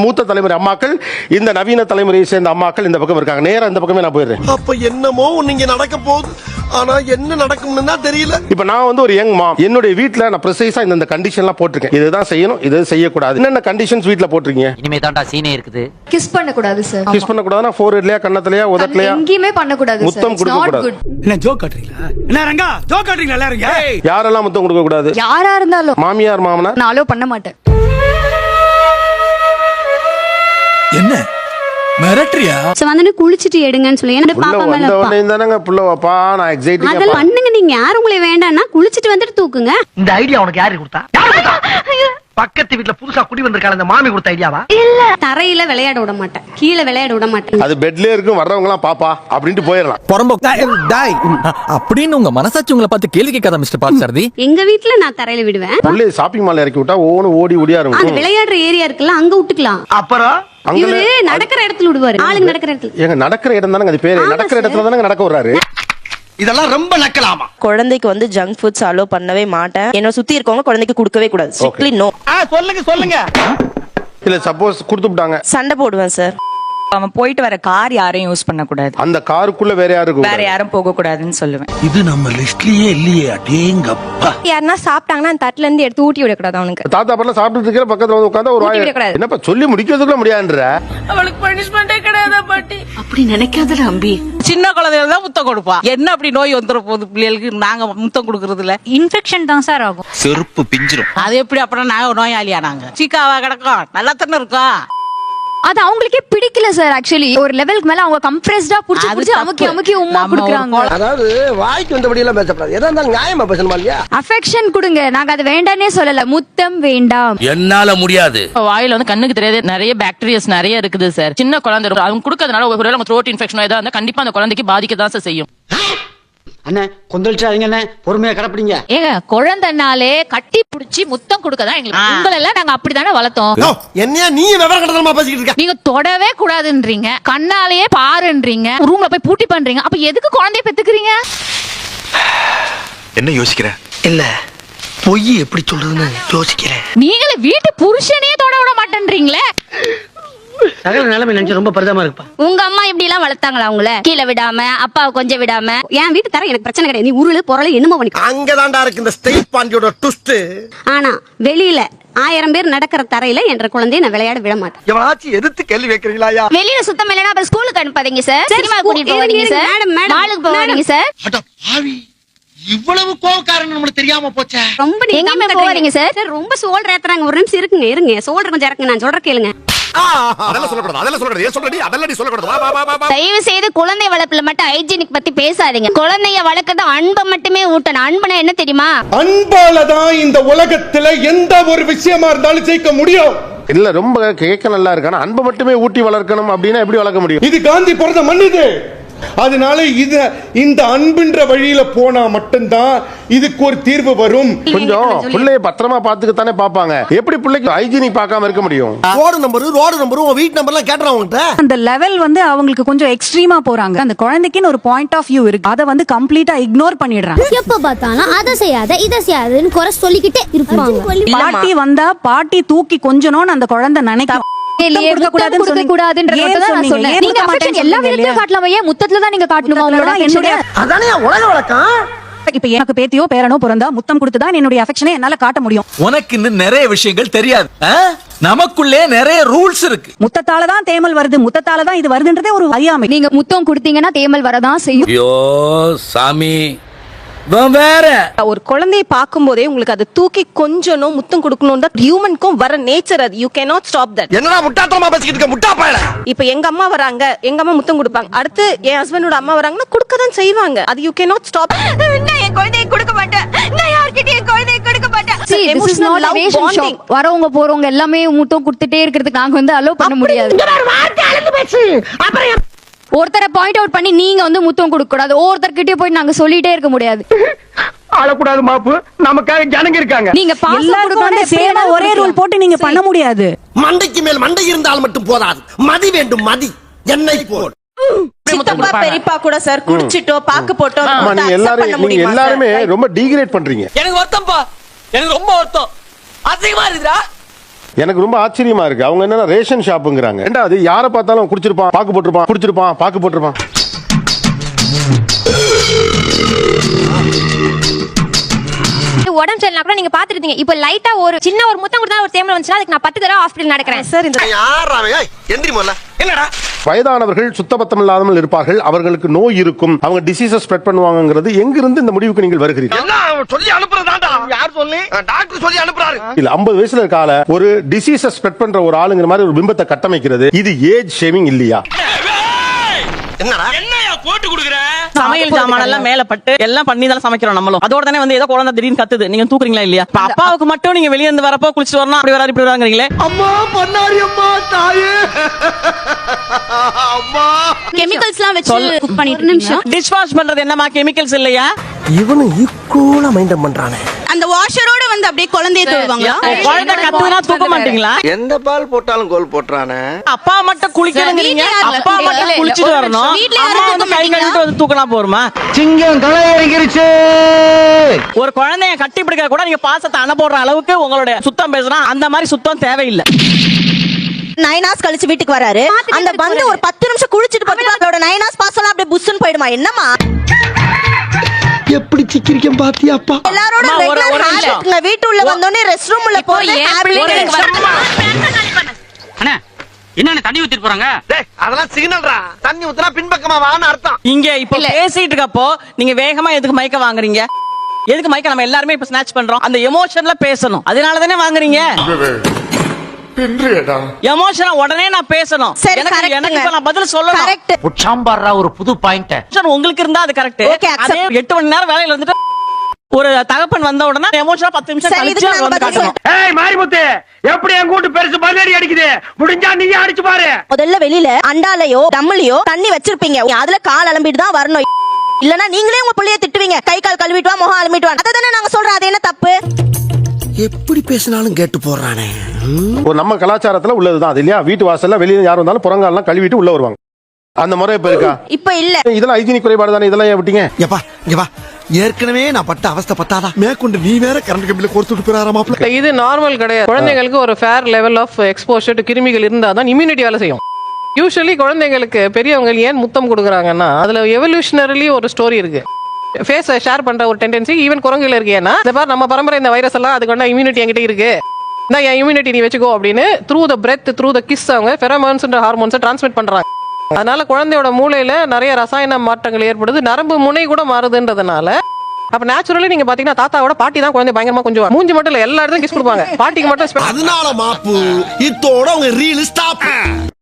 மூத்த தலைமுறை அம்மாக்கள், இந்த நவீன தலைமுறையை சேர்ந்த அம்மாக்கள் இந்த பக்கம் இருக்காங்க. நேரா இந்த பக்கமே நான் போயிடுறேன். அப்ப என்னமோ நீங்க நடக்க போகுது, ஆனா என்ன நடக்கும்னு தான் தெரியல. இப்ப நான் வந்து ஒரு யங் மாம், என்னுடைய வீட்ல நான் ப்ரிசைஸா இந்த கண்டிஷன்லாம் போட்டிருக்கேன். இதுதான் செய்யணும், இது செய்யக்கூடாது. என்னென்ன கண்டிஷன்ஸ் வீட்ல போட்டிருக்கீங்க? இனிமே தான்டா சீனே இருக்குது. கிஸ் பண்ண கூடாது சார். கிஸ் பண்ண கூடாதுனா ஃபோர்ஹெட்லயா, கண்ணத்துலயா, உதட்டலயா, எங்கேயுமே பண்ண கூடாது சார். முத்தம் கொடுக்க கூடாது. என்ன ஜோக் காட்றீங்களா? என்ன ரங்கா ஜோக் காட்றீங்களா எல்லாரும்? யாரெல்லாம் முத்தம் கொடுக்க கூடாது? யாரா இருந்தாலும். மாமியார் மாமனார் நான் அலோ பண்ண மாட்டேன். என்ன மிரட்டறியா? வந்து குளிச்சிட்டு எடுங்கன்னு சொல்லி என்ன பாப்பா மேல புள்ளவாப்பா நான் எக்ஸைட்டிங்கா அதெல்லாம் பண்ணுங்க. நீங்க யாரும் உங்களை வேண்டாம்னா குளிச்சிட்டு வந்துட்டு தூக்குங்க. இந்த ஐடியா உனக்கு யாரு கொடுத்தா? பக்கத்து வீட்ல புதுசா குடி வந்திருக்கால அந்த மாமி கொடுத்த ஐடியாவா? இல்ல, தரையில விளையாட விட மாட்டேன், கீழே விளையாட விட மாட்டேன். அது பெட்லயே இருக்கும், வர்றவங்க எல்லாம் பாப்பா அப்படின்ட்டு போயிடலாம். அப்படின்னு உங்க மனசாட்சி உங்களை பார்த்து கேள்வி கேட்காத மிஸ்டர் பார்த்தசாரதி? எங்க வீட்ல நான் தரையில விடுவேன். புள்ளே ஷாப்பிங் மால்ல இறக்கி விட்டா ஓடி ஓடியா அந்த இருக்கும். விளையாடுற ஏரியா இருக்குல்ல, அங்க விட்டுக்கலாம். அப்புறம் இவரு நடக்கிற இடத்துல விடுவாரு. ஆளுங்க நடக்கிற இடத்துல. ஏங்க நடக்கிற இடம் தானங்க அது பேரு. நடக்கிற இடத்துல தானங்க நடக்க வர்றாரு. இதெல்லாம் ரொம்ப நக்கலாமா? குழந்தைக்கு வந்து ஜங்க் ஃபுட்ஸ் அலோ பண்ணவே மாட்டேன். என்ன சுத்தி இருக்கவங்க குழந்தைக்கு கொடுக்கவே கூடாது. Strictly no. சொல்லுங்க. இல்ல சப்போஸ் கொடுத்துட்டாங்க, சண்டை போடுவேன் சார். அவன் போயிட்டு வர கார் யாரையும் யூஸ் பண்ண கூடாது. அந்த காருக்குள்ள வேற யாரும் போக கூடாதுன்னு சொல்லுவேன். இது நம்ம லிஸ்ட்லயே இல்லையே. அடேங்கப்பா. யாருன்னா சாப்பிட்டாங்கன்னா அந்த தட்டுல இருந்து எடுத்து ஊட்டி விடக்கூடாது அவனுக்கு. தாத்தா பாட்டில சாப்பிட்டு இருக்கிற பக்கத்துல வந்து உட்கார்ந்தா ஒரு வாய் என்னப்பா சொல்லி முடிக்கிறதுக்குள்ள முடியாதுன்ற. அவளுக்கு பனிஷ்மெண்டே கிடையாதா பாட்டி? அப்படி நினைக்காதடா அம்பி. சின்ன குழந்தைகள் தான் முத்தம் கொடுப்பா. என்ன அப்படி நோய் வந்துற போகுது பிள்ளைகளுக்கு? நாங்க முத்தம் கொடுக்கறதுல இன்ஃபெக்ஷன் தான் சார் ஆகும். செருப்பு பிஞ்சிரும். அது எப்படி அப்புறம் நாங்க நோயாளியா? நாங்க சீக்காவா கிடக்கும், நல்லா தானே இருக்கோம். அது அவங்களுக்கே பிடிக்கல சார். ஆக்சுவலி ஒரு லெவலுக்கு மேல அவங்க கம்ப்ரஸ்டா புடிச்சு அமுக்கி உம்மா குடுக்குறாங்க. அதாவது வாய்க்கு வந்தபடி எல்லாம் பேசப்படாது. எதா இருந்தாலும் நியாயமா பேசணுமா இல்லையா? அஃபெக்ஷன் கொடுங்க, நாங்க அது வேண்டானே சொல்லல. முத்தம் வேண்டாம். என்னால முடியாது. வாயில வந்து கண்ணுக்கு தெரியாது நிறைய பாக்டீரியாஸ் நிறைய இருக்குது சார். சின்ன குழந்தை அவங்க கொடுக்கறதுனால ஒரு த்ரோட் இன்ஃபெக்ஷன் ஏதாவது இருந்தா கண்டிப்பா அந்த குழந்தைக்கு பாதிக்க தான் சார் செய்யும். அண்ணே கொந்தளிச்சாதீங்க அண்ணே, பொறுமையா கடப்பிடிங்க. ஏங்க குழந்தைனாலே கட்டி புடிச்சு முத்தம் கொடுக்கதான் எங்களுக்கு. உங்களை எல்லாம் நாங்க அப்படித்தானே வளர்த்தோம். என்னையா நீ விவரம் கடத்தமா பேசிக்கிட்டு இருக்க? நீங்க தொடவே கூடாதுன்றீங்க, கண்ணாலேயே பாருன்றீங்க, ரூம்ல போய் பூட்டி பண்றீங்க. அப்ப எதுக்கு குழந்தைய பெத்துக்கிறீங்க? என்ன யோசிக்கிற? இல்ல பொய் எப்படி சொல்றதுன்னு யோசிக்கிறேன். நீங்களே வீட்டு புருஷனையே தொட விட மாட்டேன்றீங்களே. சகல நிலைமை நினைச்சு ரொம்ப பரிதாபமா இருக்குப்பா. உங்க அம்மா இப்படி எல்லாம் வளர்த்தாங்களா உங்களை? கீழே விடாம, அப்பாவை கொஞ்சம் விடாம. என் வீட்டு தர எனக்கு பிரச்சனை கிடையாது. நீ உருளு பொருள் என்னமோ பண்ணிக்கோ. அங்கதான்டா இருக்கு இந்த ஸ்டேட் பாண்டியோட ட்விஸ்ட். ஆனா வெளியில 1000 பேர் நடக்கிற தரையில என்ற குழந்தைய நான் விளையாட விட மாட்டேன். எவனாச்சும் எதிர்த்து கேள்வி வைக்கிறீங்களா? வெளியில சுத்தம் இல்லைன்னா அப்புறம் ஸ்கூலுக்கு அனுப்பாதீங்க சார். சினிமா கூட்டிட்டு போவீங்க சார். மாலுக்கு போவீங்க சார். அட பாவி, இவ்வளவு கோவக்காரன் நம்மளுக்கு தெரியாம போச்சே. ரொம்ப எங்கேயுமே போவீங்க சார். ரொம்ப சோல்டர் ஏத்துறாங்க. ஒரு நிமிஷம் இருங்க. சோல்டர் கொஞ்சம் இறக்குங்க, நான் சொல்ற கேளுங்க. தயவு செய்து குழந்தை வளர்ப்புல மட்டும் ஹைஜீனிக் பத்தி பேசாதீங்க. குழந்தைய வளர்க்கறது அன்பை மட்டுமே ஊட்டணும். அன்புனா என்ன தெரியுமா? அன்பாலதான் இந்த உலகத்துல எந்த ஒரு விஷயமா இருந்தாலும் ஜெயிக்க முடியும். இல்ல ரொம்ப கேட்க நல்லா இருக்கான அன்பை மட்டுமே ஊட்டி வளர்க்கணும் அப்படின்னா எப்படி வளர்க்க முடியும்? இது காந்தி பிறந்த மண் இது. அதனால இந்த அன்புன்ற வழியில போனா மட்டும்தான் இதுக்கு ஒரு தீர்வு வரும். கொஞ்சம் பிள்ளைய பத்திரமா பாத்துக்கத்தானே பாப்பாங்க. எப்படி பிள்ளைக்கு ஹைஜீனிக் பார்க்காம இருக்க முடியும்? ரோடு நம்பர் உன் வீட்டு நம்பர் எல்லாம் கேட்டுறான் உங்ககிட்ட. அந்த லெவல் வந்து அவங்களுக்கு கொஞ்சம் எக்ஸ்ட்ரீமா போறாங்க. அந்த குழந்தைக்குன்னு ஒரு பாயிண்ட் ஆஃப் வியூ இருக்கு, அதை வந்து கம்ப்ளீட்டா இக்னோர் பண்ணிடுறாங்க. எப்ப பார்த்தாலும் அதை செய்யாத இதை செய்யாதுன்னு குறை சொல்லிக்கிட்டே இருப்பாங்க. பாட்டி வந்தா பாட்டி தூக்கி கொஞ்சணும்னு அந்த குழந்தை நினைக்க இப்ப எனக்கு பேத்தியோ பேரனோ பிறந்தா முத்தம் கொடுத்துதான் என்னுடைய அஃபெக்ஷனை என்னால காட்ட முடியும். உனக்கு இன்னும் நிறைய விஷயங்கள் தெரியாது. நமக்குள்ளே நிறைய ரூல்ஸ் இருக்கு. முத்தத்தாலதான் தேமல் வருது, முத்தத்தாலதான் இது வருதுன்றதே ஒரு அறியாமை. நீங்க முத்தம் கொடுத்தீங்கன்னா தேமல் வரதான் செய்யும். ஐயோ சாமி, வேற ஒரு குழந்தையை பார்க்கும் போதே உங்களுக்கு அது தூக்கி கொஞ்சணும் முத்தம் கொடுக்கணும் தான் ஹியூமனுக்கும் வர நேச்சர். அது you can not stop that. என்னடா முட்டாத்தனமா பேசிக்கிட்டு இருக்க முட்டா பயல? இப்ப எங்க அம்மா வராங்க, எங்க அம்மா முத்தம் கொடுப்பாங்க. அடுத்து என் ஹஸ்பண்டோட அம்மா வராங்கன்னா கொடுக்க தான் செய்வாங்க. அது யூ கேன் நாட் ஸ்டாப். நான் என் குழந்தையை கொடுக்க மாட்டேன், நான் யார்கிட்டயும் என் குழந்தையை கொடுக்க மாட்டேன். See, this is not relationship. வரவங்க போறவங்க எல்லாமே முத்தம் கொடுத்துட்டே இருக்கிறதுக்கு நாங்க வந்து அலோ பண்ண முடியாது. ஒருத்தரை பாயிண்ட் அவுட் பண்ணி நீங்க வந்து முத்தம் கொடுக்க கூடாது. ஒருத்தர்கிட்டயே போய் நாங்க சொல்லிட்டே இருக்க முடியாது. ஆளக்கூடாது மாப்பு, நமக்காக ஜனங்க இருக்காங்க. நீங்க எல்லாரும் ஒரே ரூல் போட்டு நீங்க பண்ண முடியாது. மண்டைக்கு மேல் மண்டை இருந்தால் மட்டும் போதாது, மதி வேண்டும். மதி எண்ணெய் போல். சித்தப்பா பெரியப்பா கூட சார் குடிச்சிட்டோ பாக்கு போட்டோ நீங்க எல்லாருமே ரொம்ப டீக்ரேட் பண்றீங்க. எனக்கு வருத்தம்ப்பா, எனக்கு ரொம்ப வருத்தம். அதிகமா இருக்குடா. எனக்கு ரொம்ப ஆச்சரியமா இருக்கு. அவங்க என்னன்னா ரேஷன் ஷாப்புங்கிறாங்க. ரெண்டாவது யாரை பார்த்தாலும் குடிச்சிருப்பான், பாக்கு போட்டிருப்பான், குடிச்சிருப்பான், பாக்கு போட்டிருப்பான். உடம்பு சரியில்லை கூட நீங்க பாத்துருந்தீங்க. இப்ப லைட்டா ஒரு சின்ன ஒரு முத்தம் கொடுத்தா ஒரு தேமல் வந்துச்சுன்னா அதுக்கு நான் 10 தடவை ஹாஸ்பிடல் நடக்கிறேன் சார். இந்த எந்திரி முதல்ல. என்னடா வயதானவர்கள் சுத்தபத்தம் இல்லாமல் இருப்பார்கள், அவர்களுக்கு நோய் இருக்கும், அவங்க டிசீஸை ஸ்ப்ரெட் பண்ணுவாங்கிறது எங்கிருந்து இந்த முடிவுக்கு நீங்கள் வருகிறீர்கள்? எல்லாம் சொல்லி அனுப்புறதாண்டா. யார் சொல்லி? டாக்டர் சொல்லி அனுப்புறாரு. இல்ல 50 வயசுல இருக்கால ஒரு டிசீஸை ஸ்ப்ரெட் பண்ற ஒரு ஆளுங்கிற மாதிரி ஒரு பிம்பத்தை கட்டமைக்கிறது, இது ஏஜ் ஷேமிங் இல்லையா? என்னடா என்னையா போட்டு குடுக்குற? சமையல் ஜாமான் எல்லாம் மேல பட்டு எல்லாம் பண்ணி தான் சமைக்கிறோம் நம்மளும். அதோட தானே வந்து ஏதோ குழந்தை திடீர்னு கத்துது, நீங்க தூக்குறீங்களா இல்லையா? இப்ப அப்பாவுக்கு மட்டும் நீங்க வெளிய இருந்து வரப்போ குளிச்சுட்டு வரணும், அப்படி வராது இப்படி வராங்கிறீங்களே. அம்மா பண்ணாரி அம்மா தாயே. அம்மா கெமிக்கல்ஸ்லாம் வச்சு குக் பண்ணிட்டு நிமிஷம் டிஷ் வாஷ் பண்றது என்னமா கெமிக்கல்ஸ் இல்லையா? இவனும் ஈக்குவலா மைண்டம் பண்றானே. அந்த வாஷரோட வந்து அப்படியே குழந்தையை தொடுவாங்க. குழந்தை கத்துனா தூக்க மாட்டீங்களா? எந்த பால் போட்டாலும் கோல் போட்டுறானே. அப்பா மட்டும் குளிக்கிறீங்க, அப்பா மட்டும் குளிச்சிட்டு வரணும், அம்மா வந்து கை கழுவிட்டு வந்து தூக்கினா போருமா? சிங்கம் களை இறங்கிருச்சு. ஒரு குழந்தைய கட்டி பிடிக்க கூட நீங்க பாசத்தை அனுப்புற அளவுக்கு உங்களுடைய சுத்தம் பேசுறா, அந்த மாதிரி சுத்தம் தேவையில்லை. 9 hours கழிச்சு வீட்டுக்கு வராரு, அந்த வந்து ஒரு 10 நிமிஷம் குளிச்சிட்டு போட்டு அதோட 9 hours பாஸ் அப்படியே புஷ்ன்னு போயிடுமா? என்னமா எப்படி சிக்கிரிக்கம் பாத்தியாப்பா? எல்லாரோட ரெகுலர் ஹேபிட்ங்க. வீட்டுள்ள வந்தோனே ரெஸ்ட் ரூம் உள்ள போய் அண்ணா என்ன தண்ணி ஊத்திட்டு போறாங்க? டேய் அதெல்லாம் சிக்னல்டா. தண்ணி ஊத்துனா பின்பக்கமா வான்னு அர்த்தம். இங்க இப்ப பேசிட்டு இருக்கப்போ நீங்க வேகமா எதுக்கு மைக்க வாங்குறீங்க? எதுக்கு மைக்க நம்ம எல்லாருமே இப்ப ஸ்நாட்ச் பண்றோம்? அந்த எமோஷன்ல பேசணும், அதனால தானே வாங்குறீங்க. எமோஷனா உடனே நான் பேசணும். சரி, எனக்கு correct இப்ப நான் பதில் சொல்லணும். கரெக்ட். சாம்பார்ரா ஒரு புது பாயிண்ட். உங்களுக்கு இருந்தா அது கரெக்ட். Okay, accept. அதே 8 மணி நேரம் வேலையில வந்துட்டு ஒரு தகப்பன் வந்த உடனே எமோஷனா 10 நிமிஷம் சரி, கழிச்சு இதுக்கு அவர் நாங்க வந்து பதில் காட்டணும். ஏய் மாரிமுத்து, எப்படி என் கூட்டு பெருசு பதிலடி அடிக்குது? முடிஞ்சா நீயே அடிச்சு பாரு. முதல்ல வெளியில அண்டாலையோ டம்ளலையோ தண்ணி வச்சிருப்பீங்க, அதுல கால் அலம்பிட்டு தான் வரணும். இல்லனா நீங்களே உங்க புள்ளைய திட்டுவீங்க, கை கால் கழுவிட்டு வா, முகம் அலம்பிட்டு வா. அததானே நாங்க சொல்றோம். அது என்ன தப்பு? எப்படி பேசினாலும் கேட்டு போறானே. ஒரு நம்ம கலாச்சாரத்துல உள்ளதுதான் அது இல்லையா? வீட்டு வாசல்ல வெளியே யார் வந்தாலும் புறங்காலாம் கழுவிட்டு உள்ள வருவாங்க. அந்த முறை இப்ப இருக்கா? இப்ப இல்ல. இதெல்லாம் ஹைஜீனிக் குறைபாடு தானே, இதெல்லாம் ஏன் விட்டீங்க? எப்பா இங்க வா. ஏற்கனவே நான் பட்ட அவஸ்தை பத்தாதா, மேற்கொண்டு நீ வேற கரண்ட் கம்பியில கோர்த்துட்டு போறாராமாப்ல. இது நார்மல் கிடையாது. குழந்தைங்களுக்கு ஒரு fair level of exposure to கிருமிகள் இருந்தாதான் இம்யூனிட்டி வேலை செய்யும். யூசுவலி குழந்தைங்களுக்கு பெரியவங்க ஏன் முத்தம் கொடுக்குறாங்கன்னா அதுல எவல்யூஷனரிலி ஒரு ஸ்டோரி இருக்கு. ஃபேஸ் ஷேர் பண்ற ஒரு டெண்டன்சி ஈவன் குரங்குல இருக்கு. ஏன்னா இந்த மாதிரி நம்ம பரம்பரை இந்த வைரஸ் எல்லாம் அதுக்கு வேணா இம்யூனிட்டி என்கிட்ட இருக்கு, இந்த என் இம்யூனிட்டி நீ வச்சுக்கோ அப்படின்னு through the breath through the kiss அவங்க ஃபெரோமோன்ஸ் ஹார்மோன்ஸை டிரான்ஸ்மிட் பண்றாங்க. அதனால குழந்தையோட மூளையில நிறைய ரசாயன மாற்றங்கள் ஏற்படுது, நரம்பு முனை கூட மாறுதுன்றதுனால. அப்ப நேச்சுரலி நீங்க பாத்தீங்கன்னா தாத்தாவோட பாட்டி தான் குழந்தை பயங்கரமா கொஞ்சம் மூஞ்சி மட்டும் இல்ல எல்லா இடத்துலயும் கிஸ் கொடுப்பாங்க, பாட்டிக்கு மட்டும். அதனால மாப்பு இத்தோட உங்க ரீல் ஸ்டாப்.